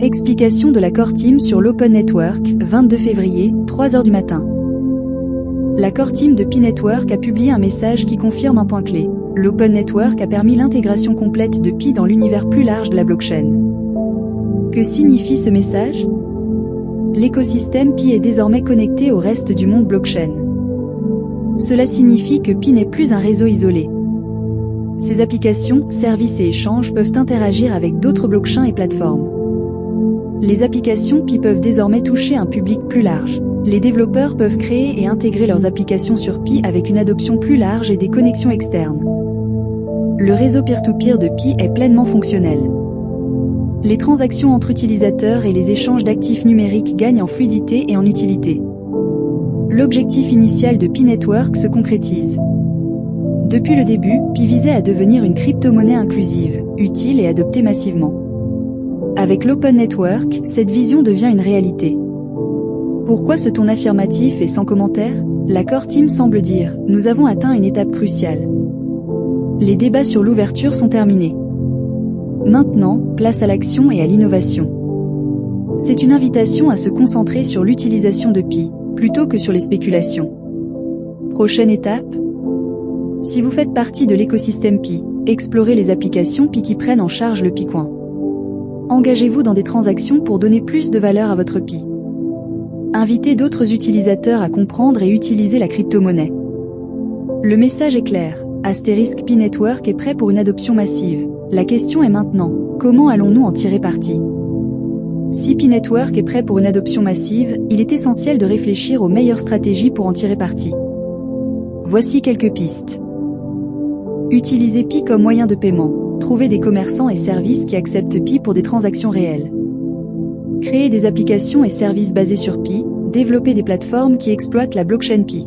Explication de la Core Team sur l'Open Network, 22 février, 3h du matin. La Core Team de Pi Network a publié un message qui confirme un point clé. L'Open Network a permis l'intégration complète de Pi dans l'univers plus large de la blockchain. Que signifie ce message? L'écosystème Pi est désormais connecté au reste du monde blockchain. Cela signifie que Pi n'est plus un réseau isolé. Ses applications, services et échanges peuvent interagir avec d'autres blockchains et plateformes. Les applications Pi peuvent désormais toucher un public plus large. Les développeurs peuvent créer et intégrer leurs applications sur Pi avec une adoption plus large et des connexions externes. Le réseau peer-to-peer de Pi est pleinement fonctionnel. Les transactions entre utilisateurs et les échanges d'actifs numériques gagnent en fluidité et en utilité. L'objectif initial de Pi Network se concrétise. Depuis le début, Pi visait à devenir une crypto-monnaie inclusive, utile et adoptée massivement. Avec l'Open Network, cette vision devient une réalité. Pourquoi ce ton affirmatif et sans commentaire? La Core Team semble dire « Nous avons atteint une étape cruciale. Les débats sur l'ouverture sont terminés. Maintenant, place à l'action et à l'innovation. » C'est une invitation à se concentrer sur l'utilisation de Pi, plutôt que sur les spéculations. Prochaine étape? Si vous faites partie de l'écosystème Pi, explorez les applications Pi qui prennent en charge le Picoin. Engagez-vous dans des transactions pour donner plus de valeur à votre Pi. Invitez d'autres utilisateurs à comprendre et utiliser la crypto-monnaie. Le message est clair, Pi Network est prêt pour une adoption massive. La question est maintenant, comment allons-nous en tirer parti? Si Pi Network est prêt pour une adoption massive, il est essentiel de réfléchir aux meilleures stratégies pour en tirer parti. Voici quelques pistes. Utilisez Pi comme moyen de paiement. Trouvez des commerçants et services qui acceptent Pi pour des transactions réelles. Créez des applications et services basés sur Pi, développez des plateformes qui exploitent la blockchain Pi.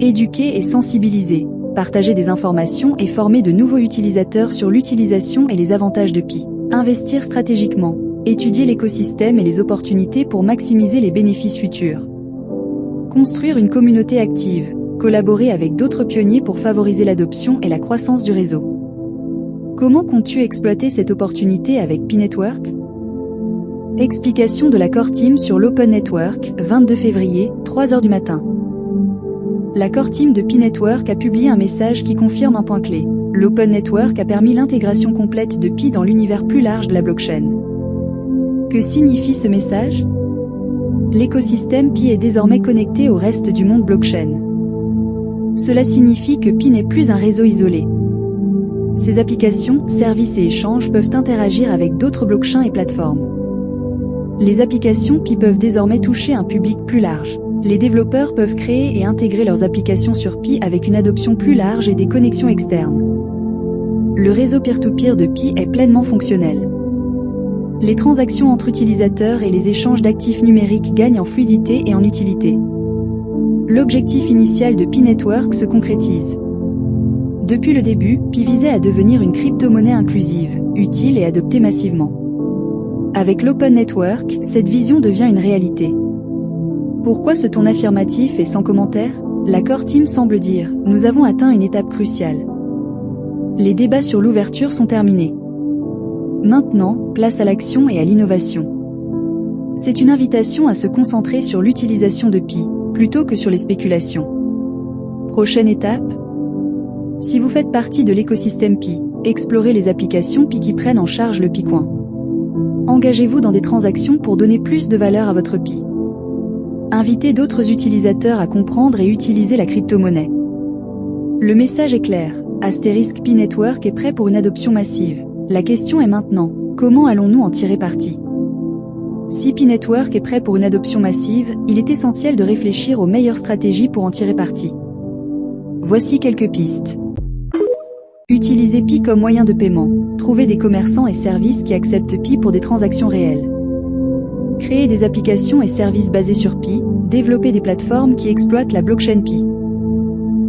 Éduquez et sensibilisez, partagez des informations et formez de nouveaux utilisateurs sur l'utilisation et les avantages de Pi. Investir stratégiquement, étudier l'écosystème et les opportunités pour maximiser les bénéfices futurs. Construire une communauté active, collaborer avec d'autres pionniers pour favoriser l'adoption et la croissance du réseau. Comment comptes-tu exploiter cette opportunité avec Pi Network? Explication de la Core Team sur l'Open Network, 22 février, 3h du matin. La Core Team de Pi Network a publié un message qui confirme un point clé. L'Open Network a permis l'intégration complète de Pi dans l'univers plus large de la blockchain. Que signifie ce message? L'écosystème Pi est désormais connecté au reste du monde blockchain. Cela signifie que Pi n'est plus un réseau isolé. Ces applications, services et échanges peuvent interagir avec d'autres blockchains et plateformes. Les applications Pi peuvent désormais toucher un public plus large. Les développeurs peuvent créer et intégrer leurs applications sur Pi avec une adoption plus large et des connexions externes. Le réseau peer-to-peer de Pi est pleinement fonctionnel. Les transactions entre utilisateurs et les échanges d'actifs numériques gagnent en fluidité et en utilité. L'objectif initial de Pi Network se concrétise. Depuis le début, Pi visait à devenir une crypto-monnaie inclusive, utile et adoptée massivement. Avec l'Open Network, cette vision devient une réalité. Pourquoi ce ton affirmatif et sans commentaire? La Core Team semble dire « Nous avons atteint une étape cruciale. Les débats sur l'ouverture sont terminés. Maintenant, place à l'action et à l'innovation. » C'est une invitation à se concentrer sur l'utilisation de Pi, plutôt que sur les spéculations. Prochaine étape? Si vous faites partie de l'écosystème Pi, explorez les applications Pi qui prennent en charge le Picoin. Engagez-vous dans des transactions pour donner plus de valeur à votre Pi. Invitez d'autres utilisateurs à comprendre et utiliser la crypto-monnaie. Le message est clair, Pi Network est prêt pour une adoption massive. La question est maintenant, comment allons-nous en tirer parti? Si Pi Network est prêt pour une adoption massive, il est essentiel de réfléchir aux meilleures stratégies pour en tirer parti. Voici quelques pistes. Utilisez Pi comme moyen de paiement. Trouvez des commerçants et services qui acceptent Pi pour des transactions réelles. Créez des applications et services basés sur Pi, développez des plateformes qui exploitent la blockchain Pi.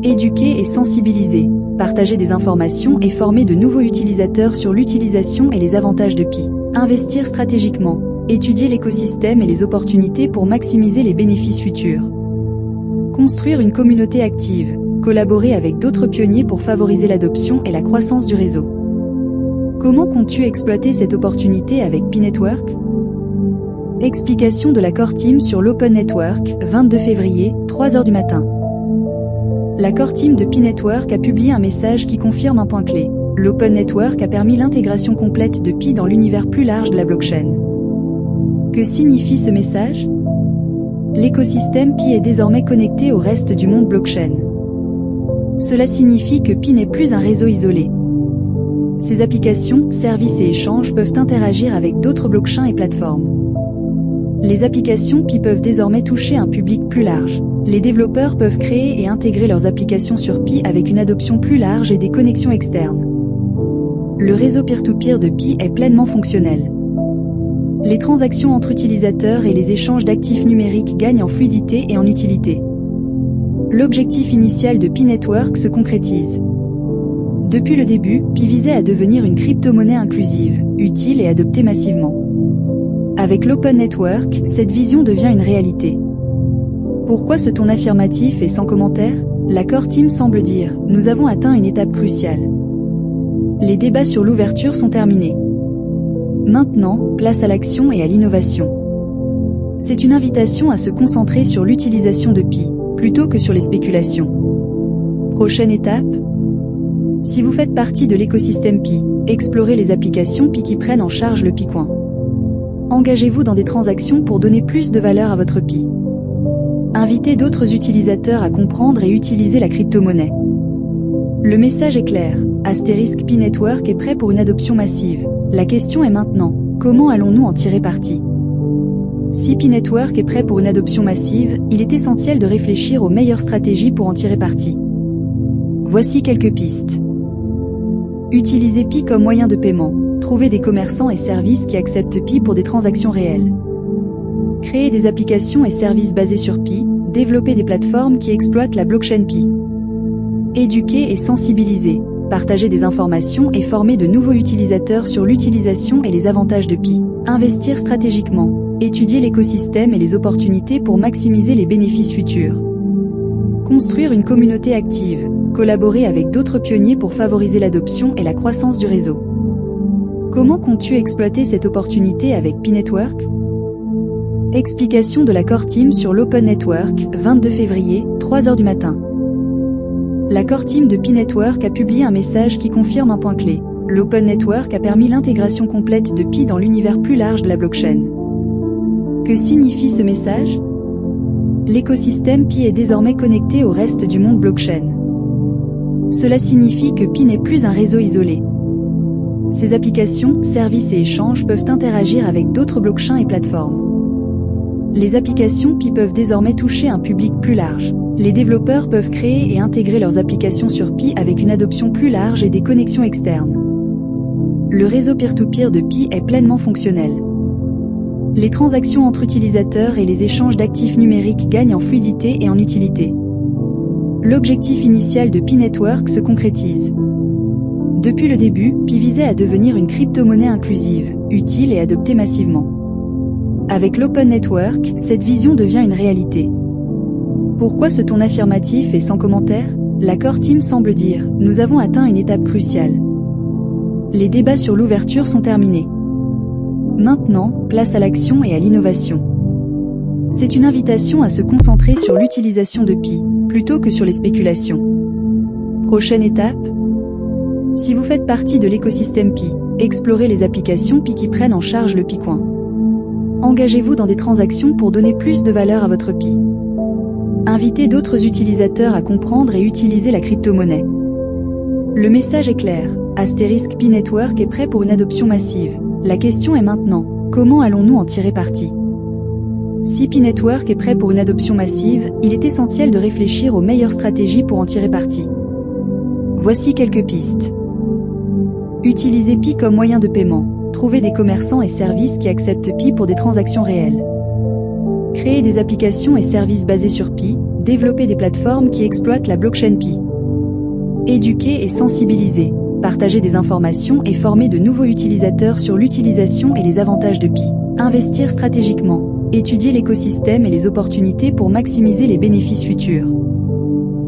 Éduquez et sensibilisez, partagez des informations et formez de nouveaux utilisateurs sur l'utilisation et les avantages de Pi. Investir stratégiquement, étudier l'écosystème et les opportunités pour maximiser les bénéfices futurs. Construire une communauté active, collaborer avec d'autres pionniers pour favoriser l'adoption et la croissance du réseau. Comment comptes-tu exploiter cette opportunité avec Pi Network? Explication de la Core Team sur l'Open Network, 22 février, 3h du matin. La Core Team de Pi Network a publié un message qui confirme un point clé. L'Open Network a permis l'intégration complète de Pi dans l'univers plus large de la blockchain. Que signifie ce message? L'écosystème Pi est désormais connecté au reste du monde blockchain. Cela signifie que Pi n'est plus un réseau isolé. Ses applications, services et échanges peuvent interagir avec d'autres blockchains et plateformes. Les applications Pi peuvent désormais toucher un public plus large. Les développeurs peuvent créer et intégrer leurs applications sur Pi avec une adoption plus large et des connexions externes. Le réseau peer-to-peer de Pi est pleinement fonctionnel. Les transactions entre utilisateurs et les échanges d'actifs numériques gagnent en fluidité et en utilité. L'objectif initial de Pi Network se concrétise. Depuis le début, Pi visait à devenir une crypto-monnaie inclusive, utile et adoptée massivement. Avec l'Open Network, cette vision devient une réalité. Pourquoi ce ton affirmatif et sans commentaire? La Core Team semble dire « Nous avons atteint une étape cruciale. Les débats sur l'ouverture sont terminés. Maintenant, place à l'action et à l'innovation. » C'est une invitation à se concentrer sur l'utilisation de Pi, plutôt que sur les spéculations. Prochaine étape? Si vous faites partie de l'écosystème Pi, explorez les applications Pi qui prennent en charge le Pi-Coin. Engagez-vous dans des transactions pour donner plus de valeur à votre Pi. Invitez d'autres utilisateurs à comprendre et utiliser la crypto-monnaie. Le message est clair, * Pi Network est prêt pour une adoption massive. La question est maintenant, comment allons-nous en tirer parti? Si Pi Network est prêt pour une adoption massive, il est essentiel de réfléchir aux meilleures stratégies pour en tirer parti. Voici quelques pistes. Utilisez Pi comme moyen de paiement. Trouvez des commerçants et services qui acceptent Pi pour des transactions réelles. Créez des applications et services basés sur Pi. Développez des plateformes qui exploitent la blockchain Pi. Éduquez et sensibilisez. Partagez des informations et formez de nouveaux utilisateurs sur l'utilisation et les avantages de Pi. Investir stratégiquement. Étudier l'écosystème et les opportunités pour maximiser les bénéfices futurs. Construire une communauté active. Collaborer avec d'autres pionniers pour favoriser l'adoption et la croissance du réseau. Comment comptes-tu exploiter cette opportunité avec Pi Network? Explication de la Core Team sur l'Open Network, 22 février, 3h du matin. La Core Team de Pi Network a publié un message qui confirme un point clé. L'Open Network a permis l'intégration complète de Pi dans l'univers plus large de la blockchain. Que signifie ce message? L'écosystème Pi est désormais connecté au reste du monde blockchain. Cela signifie que Pi n'est plus un réseau isolé. Ses applications, services et échanges peuvent interagir avec d'autres blockchains et plateformes. Les applications Pi peuvent désormais toucher un public plus large. Les développeurs peuvent créer et intégrer leurs applications sur Pi avec une adoption plus large et des connexions externes. Le réseau peer-to-peer de Pi est pleinement fonctionnel. Les transactions entre utilisateurs et les échanges d'actifs numériques gagnent en fluidité et en utilité. L'objectif initial de Pi Network se concrétise. Depuis le début, Pi visait à devenir une crypto-monnaie inclusive, utile et adoptée massivement. Avec l'Open Network, cette vision devient une réalité. Pourquoi ce ton affirmatif et sans commentaire? La Core Team semble dire « Nous avons atteint une étape cruciale. Les débats sur l'ouverture sont terminés. Maintenant, place à l'action et à l'innovation. » C'est une invitation à se concentrer sur l'utilisation de Pi, plutôt que sur les spéculations. Prochaine étape? Si vous faites partie de l'écosystème Pi, explorez les applications Pi qui prennent en charge le Pi-Coin. Engagez-vous dans des transactions pour donner plus de valeur à votre Pi. Invitez d'autres utilisateurs à comprendre et utiliser la crypto-monnaie. Le message est clair, * Pi Network est prêt pour une adoption massive. La question est maintenant, comment allons-nous en tirer parti? Si Pi Network est prêt pour une adoption massive, il est essentiel de réfléchir aux meilleures stratégies pour en tirer parti. Voici quelques pistes. Utilisez Pi comme moyen de paiement. Trouvez des commerçants et services qui acceptent Pi pour des transactions réelles. Créez des applications et services basés sur Pi. Développez des plateformes qui exploitent la blockchain Pi. Éduquez et sensibilisez. Partagez des informations et formez de nouveaux utilisateurs sur l'utilisation et les avantages de Pi. Investir stratégiquement. Étudier l'écosystème et les opportunités pour maximiser les bénéfices futurs.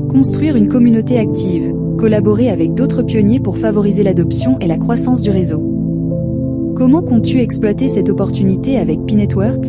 Construire une communauté active. Collaborer avec d'autres pionniers pour favoriser l'adoption et la croissance du réseau. Comment comptes-tu exploiter cette opportunité avec Pi Network ?